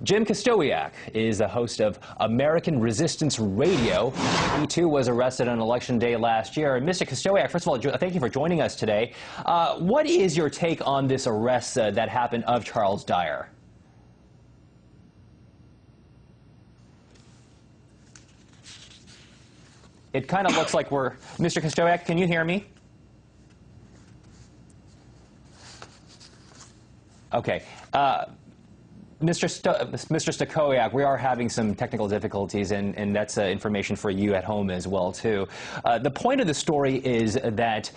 Jim Kostowiak is the host of American Resistance Radio. He, too, was arrested on Election Day last year. Mr. Kostowiak, first of all, thank you for joining us today. What is your take on this arrest that happened of Charles Dyer? It kind of looks like we're... Mr. Kostowiak, can you hear me? Okay. Mr. Stokowiak, we are having some technical difficulties, and that's information for you at home as well, too. The point of the story is that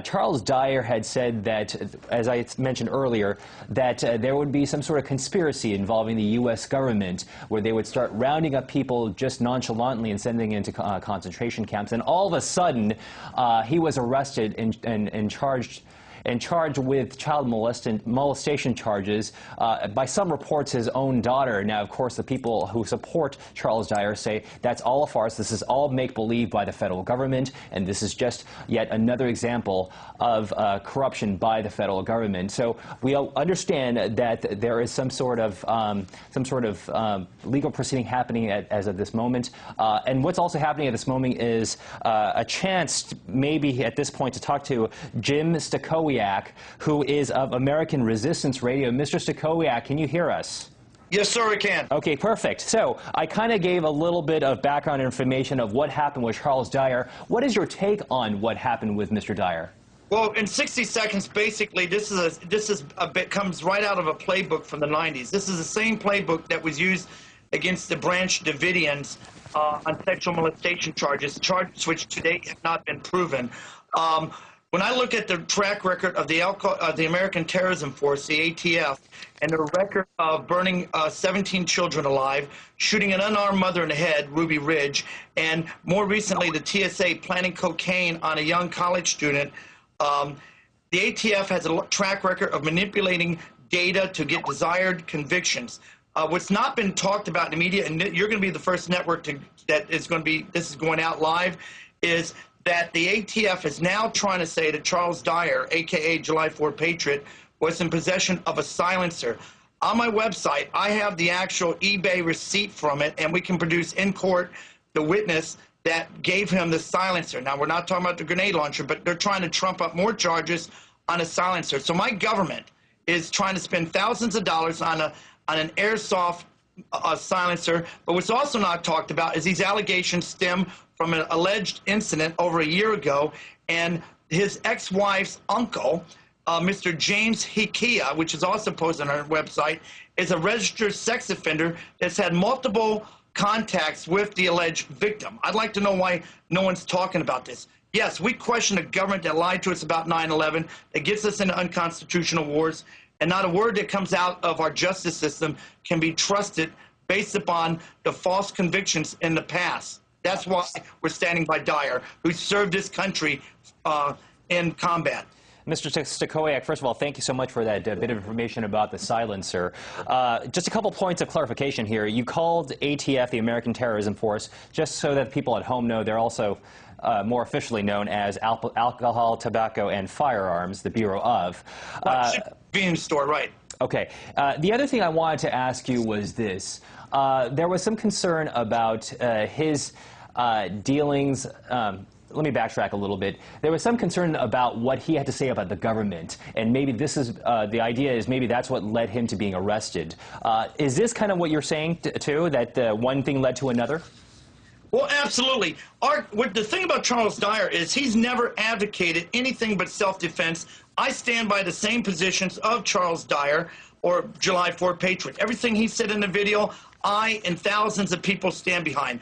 Charles Dyer had said that, as I mentioned earlier, that there would be some sort of conspiracy involving the U.S. government where they would start rounding up people just nonchalantly and sending into concentration camps. And all of a sudden, he was arrested and charged with child molestation charges by some reports his own daughter. Now, of course, the people who support Charles Dyer say that's all a farce. This is all make-believe by the federal government, and this is just yet another example of corruption by the federal government. So we understand that there is some sort of legal proceeding happening as of this moment. And what's also happening at this moment is a chance, maybe at this point, to talk to Jim Stokowiak, who is of American Resistance Radio. Mr. Stokowiak, can you hear us? Yes, sir, I can. Okay, perfect. So I kind of gave a little bit of background information of what happened with Charles Dyer. What is your take on what happened with Mr. Dyer? Well, in 60 seconds, basically, this comes right out of a playbook from the 90s. This is the same playbook that was used against the Branch Davidians on sexual molestation charges which to date have not been proven. When I look at the track record of the American Terrorism Force, the ATF, and the record of burning 17 children alive, shooting an unarmed mother in the head, Ruby Ridge, and more recently the TSA planting cocaine on a young college student, the ATF has a track record of manipulating data to get desired convictions. What's not been talked about in the media, and you're going to be the first network this is going out live, is that the ATF is now trying to say that Charles Dyer, a.k.a. July 4 Patriot, was in possession of a silencer. On my website, I have the actual eBay receipt from it, and we can produce in court the witness that gave him the silencer. Now, we're not talking about the grenade launcher, but they're trying to trump up more charges on a silencer. So my government is trying to spend thousands of dollars on an airsoft silencer. But what's also not talked about is these allegations stem from an alleged incident over a year ago, and his ex-wife's uncle, Mr. James Hikia, which is also posted on our website, is a registered sex offender that's had multiple contacts with the alleged victim. I'd like to know why no one's talking about this. Yes, we question a government that lied to us about 9/11, that gets us into unconstitutional wars, and not a word that comes out of our justice system can be trusted based upon the false convictions in the past. That's why we're standing by Dyer, who served this country in combat. Mr. Stokowiak, first of all, thank you so much for that bit of information about the silencer. Just a couple points of clarification here. You called ATF the American Terrorism Force, just so that people at home know they're also more officially known as Alcohol, Tobacco, and Firearms, the Bureau of. Convenience store, right. Okay. The other thing I wanted to ask you was this. There was some concern about his dealings. Let me backtrack a little bit. There was some concern about what he had to say about the government, and maybe this is the idea is maybe that's what led him to being arrested. Is this kind of what you're saying too, that one thing led to another? Well, absolutely. The thing about Charles Dyer is he's never advocated anything but self-defense. I stand by the same positions of Charles Dyer or July 4 Patriot. Everything he said in the video, I and thousands of people stand behind.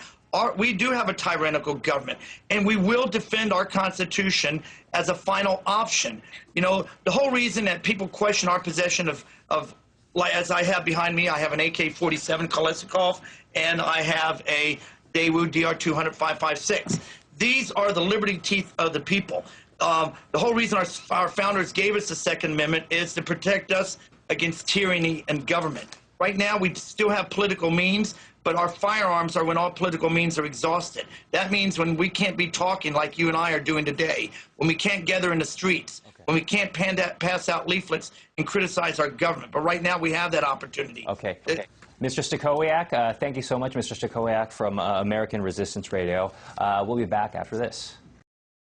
We do have a tyrannical government, and we will defend our Constitution as a final option. You know, the whole reason that people question our possession of like, as I have behind me, I have an AK-47 Kalashnikov, and I have a Daewoo DR-200 5.56. These are the liberty teeth of the people. The whole reason our founders gave us the Second Amendment is to protect us against tyranny and government. Right now, we still have political means, but our firearms are when all political means are exhausted. That means when we can't be talking like you and I are doing today, when we can't gather in the streets, when we can't pass out leaflets and criticize our government. But right now, we have that opportunity. Okay. Mr. Stachowiak, thank you so much, Mr. Stachowiak from American Resistance Radio. We'll be back after this.